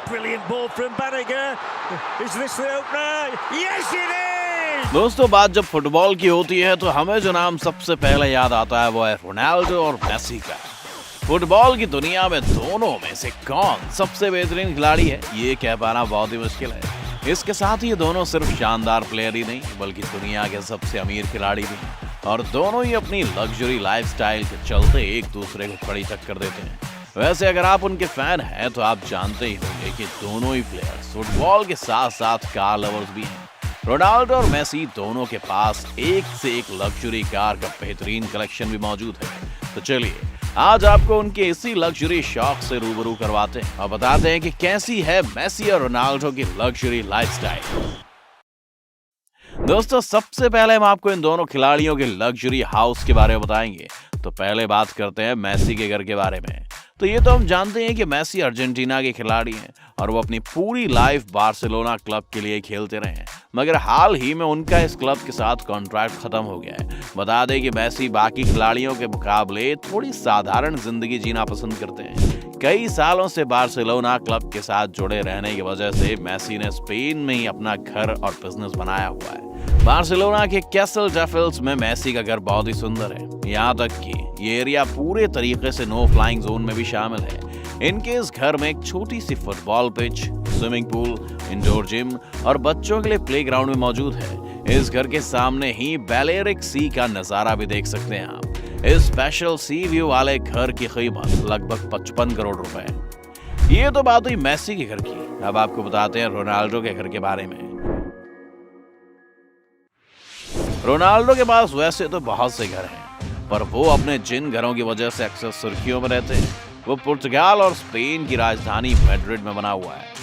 brilliant ball from Banniger. Is this the opener? Yes, it is! दोस्तों, बात जब football की होती है तो हमें जो नाम सबसे पहले याद आता है वो है रोनाल्डो और मेसी का। फुटबॉल की दुनिया में दोनों में से कौन सबसे बेहतरीन खिलाड़ी है, ये कह पाना बहुत ही मुश्किल है। इसके साथ ही ये दोनों सिर्फ शानदार प्लेयर ही नहीं बल्कि दुनिया के सबसे अमीर खिलाड़ी भी हैं और दोनों ही अपनी लग्जरी लाइफस्टाइल के चलते एक दूसरे को कड़ी टक्कर देते हैं। वैसे अगर आप उनके फैन हैं तो आप जानते ही होंगे कि दोनों ही प्लेयर्स फुटबॉल के साथ साथ कार लवर्स भी हैं। रोनाल्डो और मेसी दोनों के पास एक से एक लग्जरी कार का बेहतरीन कलेक्शन भी मौजूद है। तो चलिए आज आपको उनके इसी लग्जरी शौक से रूबरू करवाते हैं और बताते हैं कि कैसी है मेसी और रोनाल्डो की लग्जरी लाइफस्टाइल। दोस्तों, सबसे पहले हम आपको इन दोनों खिलाड़ियों के लग्जरी हाउस के बारे में बताएंगे। तो पहले बात करते हैं मेसी के घर के बारे में। तो ये तो हम जानते हैं कि मेसी अर्जेंटीना के खिलाड़ी हैं और वो अपनी पूरी लाइफ बार्सिलोना क्लब के लिए खेलते रहे हैं, मगर हाल ही में उनका इस क्लब के साथ कॉन्ट्रैक्ट खत्म हो गया है। बता दें कि मेसी बाकी खिलाड़ियों के मुकाबले थोड़ी साधारण जिंदगी जीना पसंद करते हैं। कई सालों से बार्सिलोना क्लब के साथ जुड़े रहने की वजह से मेसी ने स्पेन में ही अपना घर और बिजनेस बनाया हुआ है। बार्सिलोना के कैसल डेफिल्स में मेसी का घर बहुत ही सुंदर है, यहाँ तक कि ये एरिया पूरे तरीके से नो फ्लाइंग जोन में भी शामिल है। इनके इस घर में एक छोटी सी football pitch, swimming pool, indoor gym और बच्चों के लिए प्लेग्राउंड भी मौजूद है। इस घर के सामने ही बैलेरिक सी का नजारा भी देख सकते हैं आप। इस स्पेशल सी व्यू वाले घर की कीमत लगभग 55 करोड़ रुपए है। ये तो बात हुई मेसी के घर की। अब आपको बताते हैं रोनाल्डो के घर के बारे में। रोनाल्डो के पास वैसे तो बहुत से घर हैं, पर वो अपने जिन घरों की वजह से अक्सर सुर्खियों में रहते हैं वो पुर्तगाल और स्पेन की राजधानी मैड्रिड में बना हुआ है।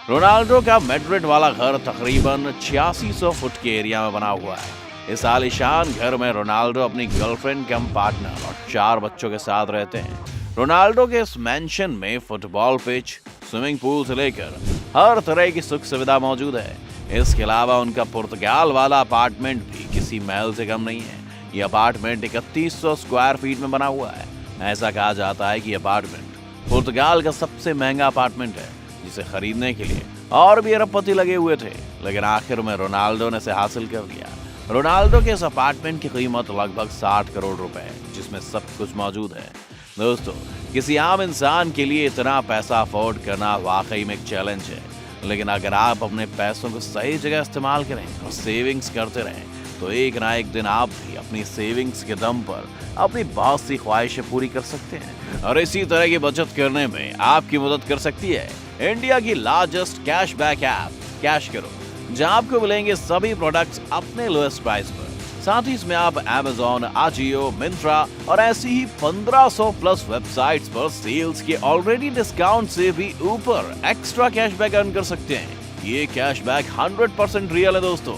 रोनाल्डो का मैड्रिड वाला घर तकरीबन 8600 फुट के एरिया में बना हुआ है। इस आलीशान घर में रोनाल्डो अपनी गर्लफ्रेंड कम पार्टनर और 4 बच्चों के साथ रहते हैं। रोनाल्डो के इस मैंशन में फुटबॉल पिच, स्विमिंग पूल से लेकर हर तरह की सुख सुविधा मौजूद है। इसके अलावा उनका पुर्तगाल वाला अपार्टमेंट भी किसी महल से कम नहीं है। ये अपार्टमेंट 3100 स्क्वायर फीट में बना हुआ है। ऐसा कहा जाता है कि अपार्टमेंट पुर्तगाल का सबसे महंगा अपार्टमेंट है, जिसे खरीदने के लिए और भी अरबपति लगे हुए थे, लेकिन आखिर में रोनाल्डो ने इसे हासिल कर लिया। रोनाल्डो के इस अपार्टमेंट की कीमत लगभग 60 करोड़ रुपए है, जिसमें सब कुछ मौजूद है। दोस्तों, किसी आम इंसान के लिए इतना पैसा अफोर्ड करना वाकई में एक चैलेंज है, लेकिन अगर आप अपने पैसों को सही जगह इस्तेमाल करें और सेविंग्स करते रहें तो एक ना एक दिन आप भी अपनी सेविंग्स के दम पर अपनी बहुत सी ख्वाहिशें पूरी कर सकते हैं। और इसी तरह की बचत करने में आपकी मदद कर सकती है इंडिया की लार्जेस्ट कैशबैक ऐप कैश करो, जहां आपको मिलेंगे सभी प्रोडक्ट्स अपने लोएस्ट प्राइस पर। साथ ही इसमें आप Amazon, Ajio, मिंत्रा और ऐसी ही 1500 प्लस वेबसाइट्स पर सेल्स के ऑलरेडी डिस्काउंट से भी ऊपर एक्स्ट्रा कैशबैक अर्न कर सकते हैं। ये कैशबैक 100% रियल है दोस्तों,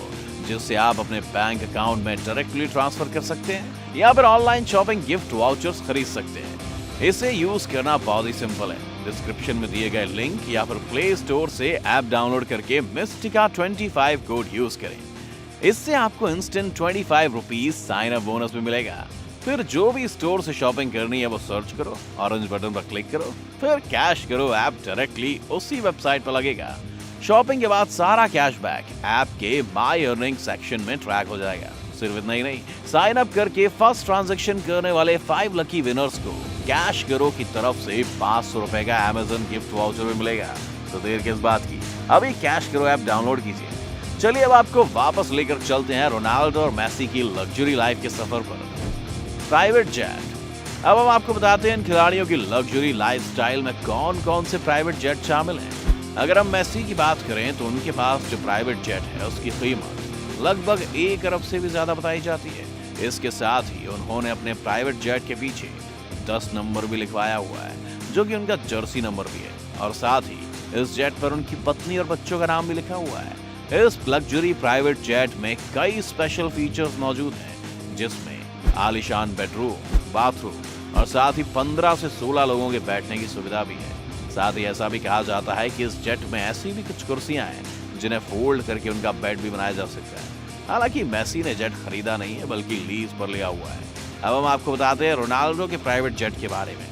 जिससे आप अपने बैंक अकाउंट में डायरेक्टली ट्रांसफर कर सकते हैं या फिर ऑनलाइन शॉपिंग गिफ्ट वाउचर्स खरीद सकते हैं। इसे यूज करना बहुत ही सिंपल है। डिस्क्रिप्शन में दिए गए लिंक या फिर प्ले स्टोर से ऐप डाउनलोड करके मिस्टिका 25 कोड यूज करें। इससे आपको instant 25 rupees sign up bonus भी मिलेगा। फिर जो भी स्टोर से शॉपिंग करनी है वो सर्च करो, ऑरेंज बटन पर क्लिक करो, फिर कैश करो, ऐप डायरेक्टली उसी वेबसाइट पर लगेगा। शॉपिंग के बाद सारा कैशबैक ऐप के माई अर्निंग सेक्शन में ट्रैक हो जाएगा। सिर्फ इतना ही नहीं, साइन अप करके फर्स्ट ट्रांजैक्शन करने वाले 5 लकी विनर्स को कैश करो की तरफ से 500 रुपए का Amazon गिफ्ट वाउचर भी मिलेगा। तो देर किस बात की, अभी कैश करो ऐप डाउनलोड कीजिए। चलिए अब आपको वापस लेकर चलते हैं रोनाल्डो और मेसी की लग्जरी लाइफ के सफर पर। Private jet. अब हम आपको बताते हैं इन खिलाड़ियों की लग्जरी लाइफस्टाइल में कौन कौन से प्राइवेट जेट शामिल हैं। अगर हम मेसी की बात करें तो उनके पास जो प्राइवेट जेट है उसकी कीमत लगभग 1 अरब से भी ज्यादा बताई जाती है। इसके साथ ही उन्होंने अपने प्राइवेट जेट के पीछे 10 नंबर भी लिखवाया हुआ है, जो कि उनका जर्सी नंबर भी है, और साथ ही इस जेट पर उनकी पत्नी और बच्चों का नाम भी लिखा हुआ है। इस लग्जरी प्राइवेट जेट में कई स्पेशल फीचर्स मौजूद हैं, जिसमें आलीशान बेडरूम, बाथरूम और साथ ही 15 से 16 लोगों के बैठने की सुविधा भी है। साथ ही ऐसा भी कहा जाता है कि इस जेट में ऐसी भी कुछ कुर्सियां हैं जिन्हें फोल्ड करके उनका बेड भी बनाया जा सकता है। हालांकि मेसी ने जेट खरीदा नहीं है बल्कि लीज पर लिया हुआ है। अब हम आपको बताते हैं रोनाल्डो के प्राइवेट जेट के बारे में।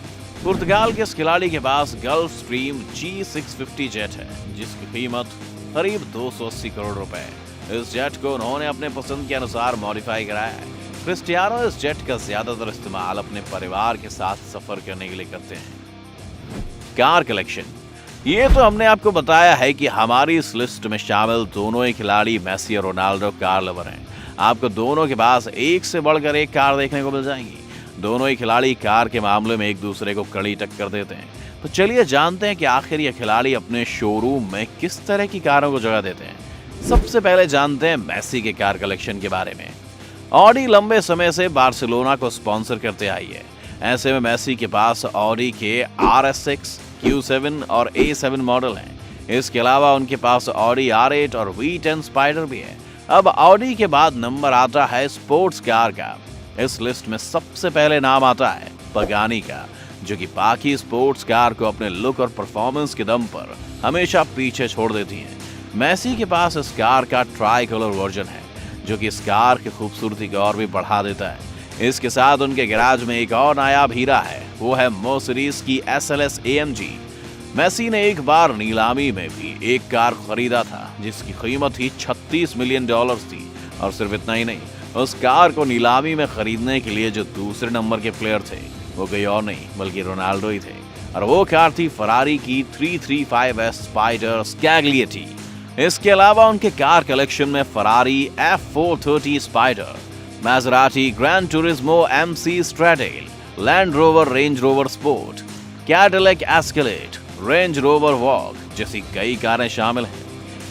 पुर्तगाल के इस खिलाड़ी के पास गल्फ स्ट्रीम G650 जेट है, जिसकी कीमत करीब 280 करोड़ रुपए। इस जेट को उन्होंने अपने पसंद के अनुसार मॉडिफाई कराया है। क्रिस्टियानो इस जेट का ज्यादातर इस्तेमाल अपने परिवार के साथ सफर करने के लिए करते हैं। Car collection. ये तो हमने आपको बताया है कि हमारी इस लिस्ट में शामिल दोनों ही खिलाड़ी मेसी और रोनाल्डो कार लवर हैं। आपको दोनों के पास एक से बढ़कर एक कार देखने को मिल जाएंगी। दोनों ही खिलाड़ी कार के मामले में एक दूसरे को कड़ी टक्कर देते हैं। तो चलिए जानते हैं कि आखिर ये खिलाड़ी अपने शोरूम में किस तरह की कारों को जगह देते हैं। सबसे पहले जानते हैं मेसी के कार कलेक्शन के बारे में। ऑडी लंबे समय से बार्सिलोना को स्पॉन्सर करते आई है। ऐसे में मेसी के पास ऑडी के RS6, Q7 और A7 मॉडल हैं। इसके अलावा उनके पास ऑडी R8 और V10 स्पाइडर भी है। अब ऑडी के बाद नंबर आता है स्पोर्ट्स कार का। इस लिस्ट में सबसे पहले नाम आता है पगानी का, जो कि बाकी स्पोर्ट्स कार को अपने लुक और परफॉर्मेंस के दम पर हमेशा पीछे छोड़ देती हैं। मेसी के पास इस कार का ट्राई कलर वर्जन है, जो कि इस कार की खूबसूरती को और भी बढ़ा देता है। इसके साथ उनके गैराज में एक और नायाब हीरा है, वो है मर्सिडीज की SLS AMG। मेसी ने एक बार नीलामी में भी एक कार खरीदा था, जिसकी कीमत ही $36 मिलियन थी। और सिर्फ इतना ही नहीं, उस कार को नीलामी में खरीदने के लिए जो दूसरे नंबर के प्लेयर थे वो कोई और नहीं बल्कि रोनाल्डो ही थे। और वो कार थी फरारी की 335S स्पाइडर स्कैग्लिएटी। इसके अलावा उनके कार कलेक्शन में Ferrari F430 Spider, Maserati Gran Turismo MC Stradale, Land Rover Range Rover Sport, Cadillac Escalade, Range Rover Vogue जैसी कई कारें शामिल हैं।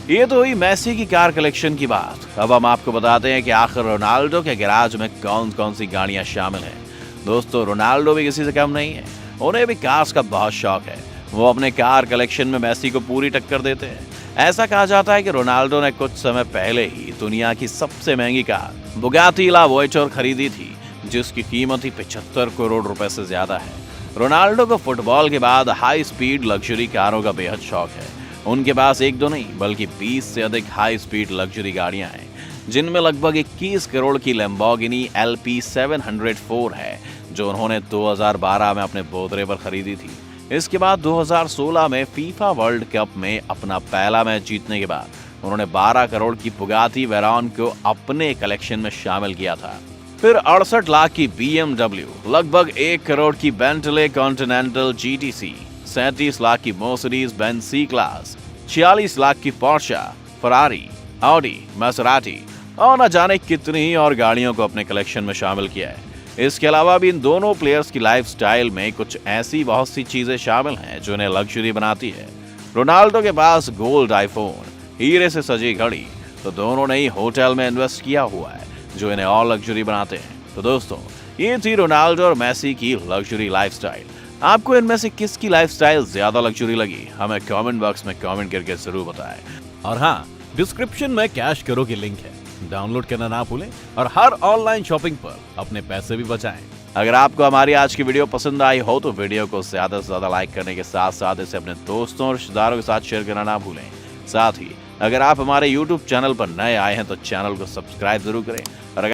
ये तो हुई मेसी की कार कलेक्शन की बात। अब हम आपको बताते हैं कि आखिर रोनाल्डो के गैराज में कौन कौन सी गाड़ियां शामिल हैं। दोस्तों, रोनाल्डो भी किसी से कम नहीं है। उन्हें भी कार्स का बहुत शौक है। वो अपने कार कलेक्शन में मेसी को पूरी टक्कर देते हैं। ऐसा कहा जाता है कि रोनाल्डो ने कुछ समय पहले ही दुनिया की सबसे महंगी कार बुगाटी ला वॉयटर खरीदी थी, जिसकी कीमत ही 75 करोड़ रुपए से ज्यादा है। रोनाल्डो को फुटबॉल के बाद हाई स्पीड लग्जरी कारों का बेहद शौक है। उनके पास एक दो नहीं बल्कि 20 से अधिक हाई स्पीड लग्जरी गाड़ियां हैं, जिनमें लगभग 21 करोड़ की लैम्बोर्गिनी LP704 है, जो उन्होंने 2012 में अपने बोतरे पर खरीदी थी। इसके बाद 2016 में फीफा वर्ल्ड कप में अपना पहला मैच जीतने के बाद उन्होंने 12 करोड़ की बुगाटी वेरॉन को अपने कलेक्शन में शामिल किया था। फिर 68 लाख की BMW, लगभग 1 करोड़ की बेंटले कॉन्टिनेंटल GTC, 37 लाख की Mercedes Benz C class, 46 lakh की पोर्शा, फरारी, ऑडी, मैसेराटी और न जाने कितनी ही और गाड़ियों को अपने कलेक्शन में शामिल किया है। इसके अलावा भी इन दोनों प्लेयर्स की लाइफस्टाइल में कुछ ऐसी बहुत सी चीजें शामिल हैं जो इन्हें लग्जरी बनाती है। रोनाल्डो के पास गोल्ड आईफोन, हीरे से सजी घड़ी, तो दोनों ने ही होटल में इन्वेस्ट किया हुआ है, जो इन्हें और लग्जरी बनाते हैं। तो दोस्तों, ये थी रोनाल्डो और मेसी की लग्जरी लाइफस्टाइल। आपको इनमें से किसकी लाइफस्टाइल ज्यादा लग्जरी लगी, हमें कमेंट बॉक्स में कमेंट करके जरूर बताएं। और हाँ, डिस्क्रिप्शन में कैश करो की लिंक है, डाउनलोड करना ना भूलें और हर ऑनलाइन शॉपिंग पर अपने पैसे भी बचाएं। अगर आपको हमारी आज की वीडियो पसंद आई हो तो वीडियो को ज्यादा से ज्यादा लाइक करने के साथ साथ इसे अपने दोस्तों और रिश्तेदारों के साथ शेयर करना ना भूलें। साथ ही अगर आप हमारे YouTube चैनल पर नए आए हैं तो चैनल को सब्सक्राइब जरूर करें। और